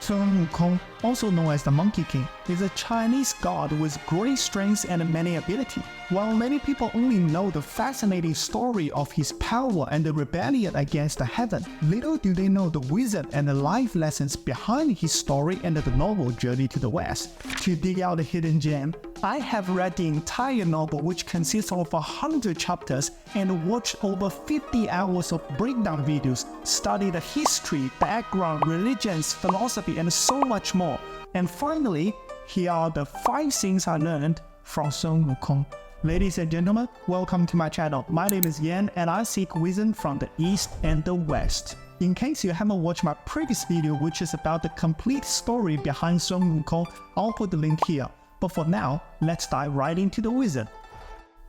Sun Wukong, also known as the Monkey King, is a Chinese god with great strength and many ability. While many people only know the fascinating story of his power and the rebellion against the heaven, little do they know the wisdom and the life lessons behind his story and the novel journey to the West. To dig out the hidden gem, I have read the entire novel, which consists of 100 chapters, and watched over 50 hours of breakdown videos, studied the history, background, religions, philosophy, and so much more. And finally, here are the 5 things I learned from Sun Wukong. Ladies and gentlemen, welcome to my channel. My name is Yan, and I seek wisdom from the East and the West. In case you haven't watched my previous video, which is about the complete story behind Sun Wukong, I'll put the link here. But for now, let's dive right into the wisdom.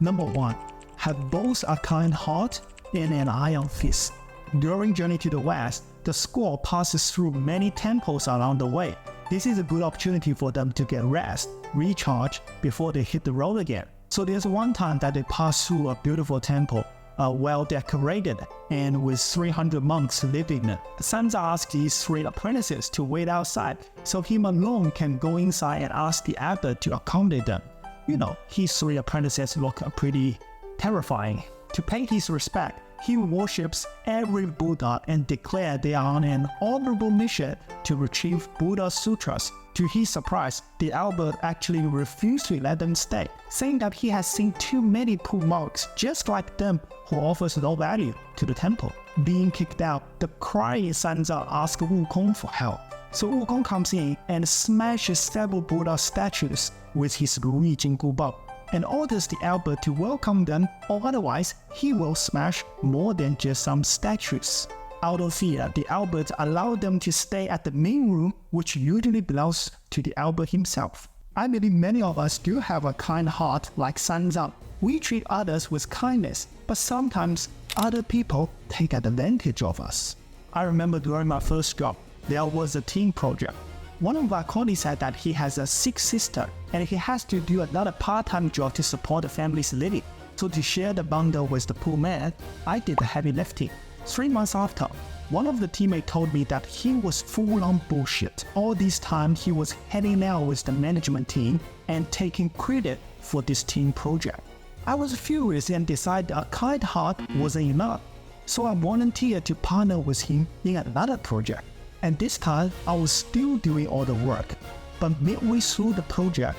Number 1. Have both a kind heart and an iron fist. During Journey to the West, the squad passes through many temples along the way. This is a good opportunity for them to get rest, recharge before they hit the road again. So there's one time that they pass through a beautiful temple, well decorated and with 300 monks living in it. Sansa asks these 3 apprentices to wait outside so him alone can go inside and ask the abbot to accommodate them. You know, his 3 apprentices look pretty terrifying. To pay his respect, he worships every Buddha and declares they are on an honorable mission to retrieve Buddha's sutras. To his surprise, the abbot actually refused to let them stay, saying that he has seen too many poor monks just like them who offers no value to the temple. Being kicked out, the crying Sansa asks Wukong for help. So Wukong comes in and smashes several Buddha statues with his Ruyi Jinggu Bao, and orders the abbot to welcome them, or otherwise he will smash more than just some statues. Out of fear, the abbot allowed them to stay at the main room, which usually belongs to the abbot himself. I believe many of us do have a kind heart like Sansa. We treat others with kindness, but sometimes other people take advantage of us. I remember during my first job, there was a team project. One of our colleagues said that he has a sick sister and he has to do another part-time job to support the family's living. So to share the bundle with the poor man, I did the heavy lifting. 3 months after, one of the teammates told me that he was full on bullshit. All this time he was hanging out with the management team and taking credit for this team project. I was furious and decided a kind heart wasn't enough. So I volunteered to partner with him in another project. And this time, I was still doing all the work. But midway through the project,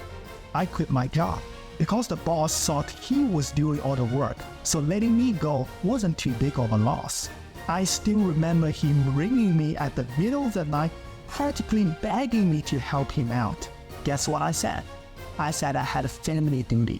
I quit my job because the boss thought he was doing all the work, so letting me go wasn't too big of a loss. I still remember him ringing me at the middle of the night, practically begging me to help him out. Guess what I said? I said I had a family duty.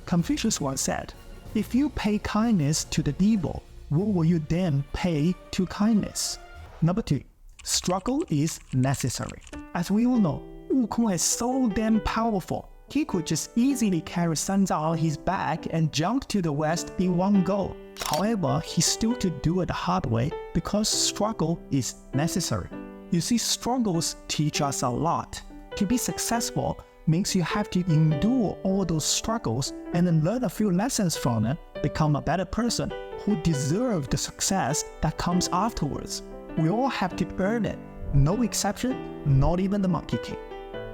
Confucius once said, if you pay kindness to the evil, what will you then pay to kindness? Number 2. Struggle is necessary. As we all know, Wukong is so damn powerful. He could just easily carry Sansa on his back and jump to the west in one go. However, he still to do it the hard way because struggle is necessary. You see, struggles teach us a lot. To be successful means you have to endure all those struggles and then learn a few lessons from them, become a better person who deserves the success that comes afterwards. We all have to earn it, no exception, not even the Monkey King.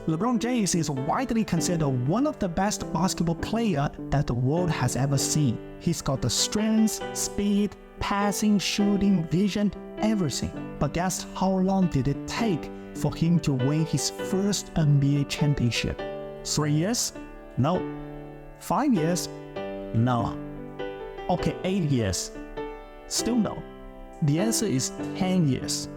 LeBron James is widely considered one of the best basketball players that the world has ever seen. He's got the strength, speed, passing, shooting, vision, everything. But guess how long did it take for him to win his first NBA championship? 3 years? No. 5 years? No. Okay, 8 years? Still no. The answer is 10 years.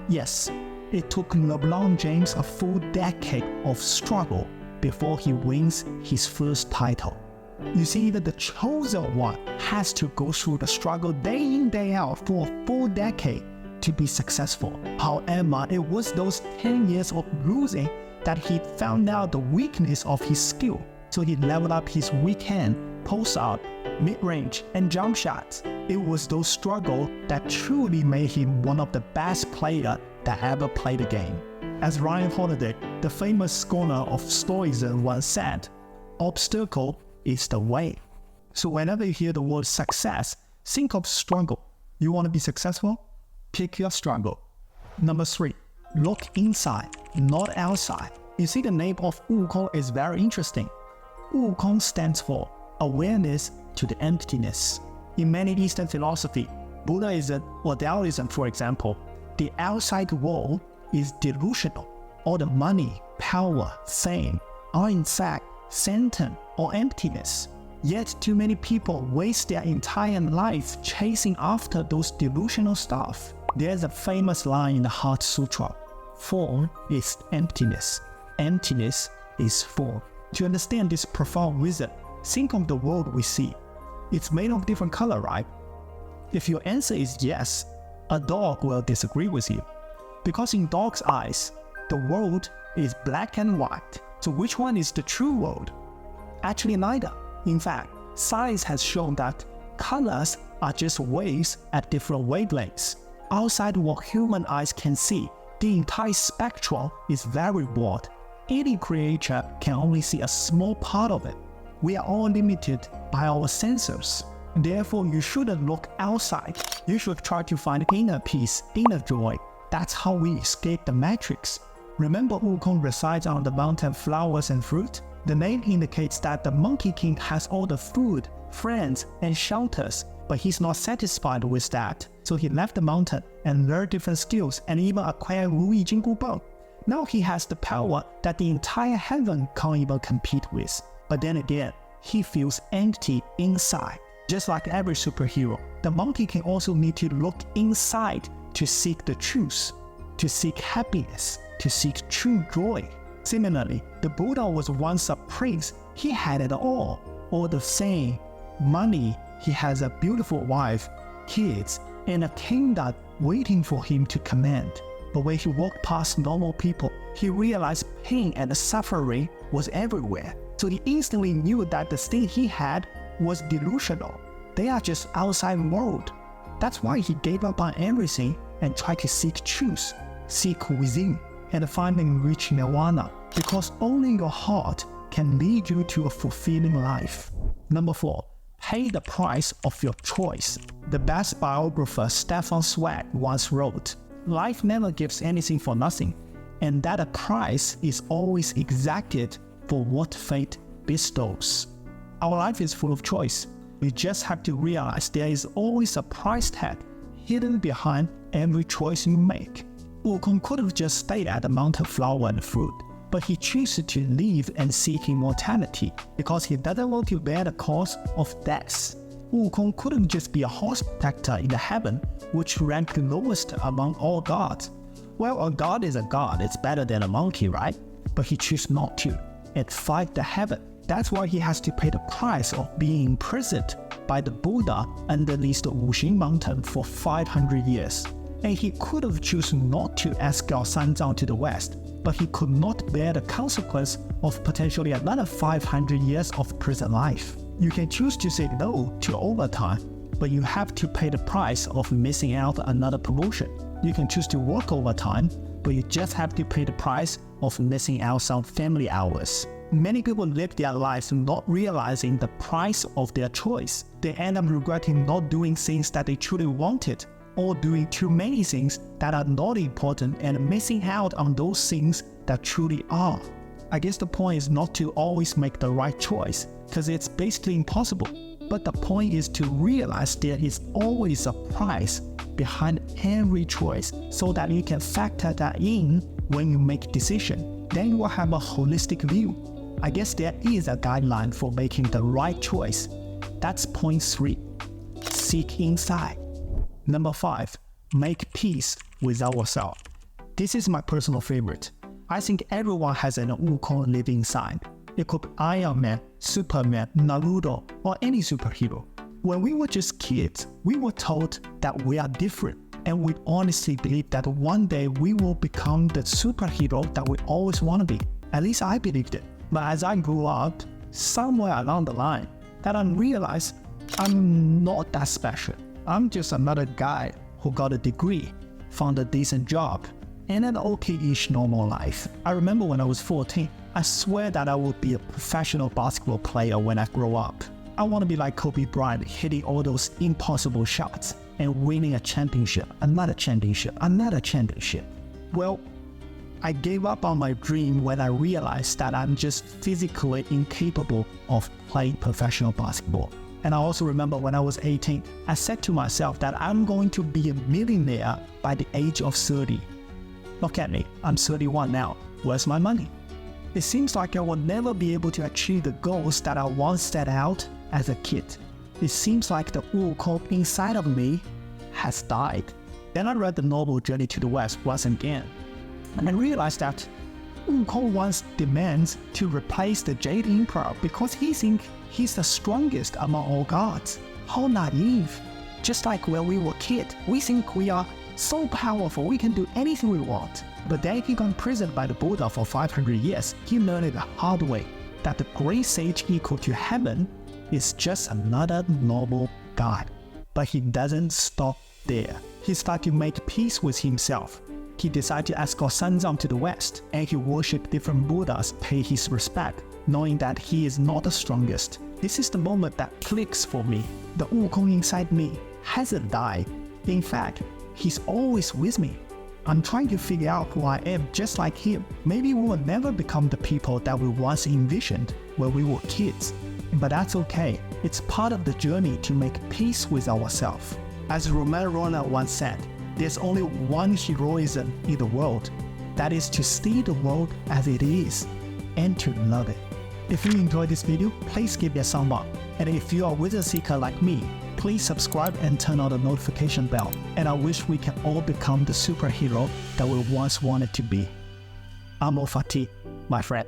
Yes, it took LeBron James a full decade of struggle before he wins his first title. You see, even the chosen one has to go through the struggle day in, day out for a full decade to be successful. However, it was those 10 years of losing that he found out the weakness of his skill. So he leveled up his weak hand, post out, mid-range, and jump shots. It was those struggles that truly made him one of the best players that ever played the game. As Ryan Holiday, the famous scholar of Stoicism, once said, obstacle is the way. So whenever you hear the word success, think of struggle. You want to be successful? Pick your struggle. Number 3, Look inside, not outside. You see, the name of Wukong is very interesting. Wukong stands for awareness to the emptiness. In many Eastern philosophy, Buddhism or Taoism, for example, the outside world is delusional. All the money, power, fame are in fact sentient or emptiness. Yet too many people waste their entire life chasing after those delusional stuff. There's a famous line in the Heart Sutra: form is emptiness, emptiness is form. To understand this profound wisdom, think of the world we see. It's made of different color, right? If your answer is yes, a dog will disagree with you. Because in dog's eyes, the world is black and white. So which one is the true world? Actually neither. In fact, science has shown that colors are just waves at different wavelengths. Outside what human eyes can see, the entire spectrum is very broad. Any creature can only see a small part of it. We are all limited by our senses. Therefore, you shouldn't look outside. You should try to find inner peace, inner joy. That's how we escape the matrix. Remember Wukong resides on the mountain flowers and fruit? The name indicates that the Monkey King has all the food, friends, and shelters, but he's not satisfied with that. So he left the mountain and learned different skills and even acquired Ru Yi Jing Gu Bang. Now he has the power that the entire heaven can't even compete with. But then again, he feels empty inside. Just like every superhero, the monkey can also need to look inside to seek the truth, to seek happiness, to seek true joy. Similarly, the Buddha was once a prince. He had it all the fame, money. He has a beautiful wife, kids, and a kingdom waiting for him to command. But when he walked past normal people, he realized pain and suffering was everywhere. So he instantly knew that the thing he had was delusional. They are just outside world. That's why he gave up on everything and tried to seek truth, seek within, and finally reach nirvana. Because only your heart can lead you to a fulfilling life. Number 4. Pay the price of your choice. The best biographer Stefan Zweig once wrote, "Life never gives anything for nothing, and that a price is always exacted for what fate bestows." Our life is full of choice. We just have to realize there is always a price tag hidden behind every choice you make. Wukong could have just stayed at the mountain flower and fruit, but he chooses to live and seek immortality because he doesn't want to bear the cost of death. Wukong couldn't just be a horse protector in the heaven, which ranked lowest among all gods. Well, a god is a god, it's better than a monkey, right? But he chose not to, and fight the heaven. That's why he has to pay the price of being imprisoned by the Buddha underneath the Wuxing mountain for 500 years. And he could have chosen not to escort Sanzang to the west, but he could not bear the consequence of potentially another 500 years of prison life. You can choose to say no to overtime, but you have to pay the price of missing out another promotion. You can choose to work overtime, but you just have to pay the price of missing out some family hours. Many people live their lives not realizing the price of their choice. They end up regretting not doing things that they truly wanted, or doing too many things that are not important and missing out on those things that truly are. I guess the point is not to always make the right choice, because it's basically impossible. But the point is to realize there is always a price behind every choice so that you can factor that in when you make decision. Then you will have a holistic view. I guess there is a guideline for making the right choice. That's point 3. Seek inside. Number 5. Make peace with ourselves. This is my personal favorite. I think everyone has an Wukong living inside. It could be Iron Man, Superman, Naruto, or any superhero. When we were just kids, we were told that we are different, and we honestly believe that one day we will become the superhero that we always want to be. At least I believed it. But as I grew up, somewhere along the line, that I realized I'm not that special. I'm just another guy who got a degree, found a decent job, and an okay-ish normal life. I remember when I was 14, I swear that I would be a professional basketball player when I grow up. I want to be like Kobe Bryant, hitting all those impossible shots and winning a championship, another championship, another championship. Well, I gave up on my dream when I realized that I'm just physically incapable of playing professional basketball. And I also remember when I was 18, I said to myself that I'm going to be a millionaire by the age of 30. Look at me, I'm 31 now. Where's my money? It seems like I will never be able to achieve the goals that I once set out as a kid. It seems like the Wukong inside of me has died. Then I read the novel Journey to the West once again, and I realized that Wukong once demands to replace the Jade Emperor because he thinks he's the strongest among all gods. How naive! Just like when we were kids, we think we are so powerful we can do anything we want. But then he got imprisoned by the Buddha for 500 years. He learned it the hard way, that the great sage equal to heaven is just another normal god. But he doesn't stop there. He started to make peace with himself. He decided to escort Sanzang to the west, and he worshipped different Buddhas, pay his respect, knowing that he is not the strongest. This is the moment that clicks for me. The Wukong inside me hasn't died. In fact, he's always with me. I'm trying to figure out who I am just like him. Maybe we will never become the people that we once envisioned when we were kids. But that's okay. It's part of the journey to make peace with ourselves. As Romain Rolland once said, there's only one heroism in the world. That is to see the world as it is and to love it. If you enjoyed this video, please give it a thumb up. And if you are a wisdom seeker like me, please subscribe and turn on the notification bell. And I wish we can all become the superhero that we once wanted to be. I'm Fatih, my friend.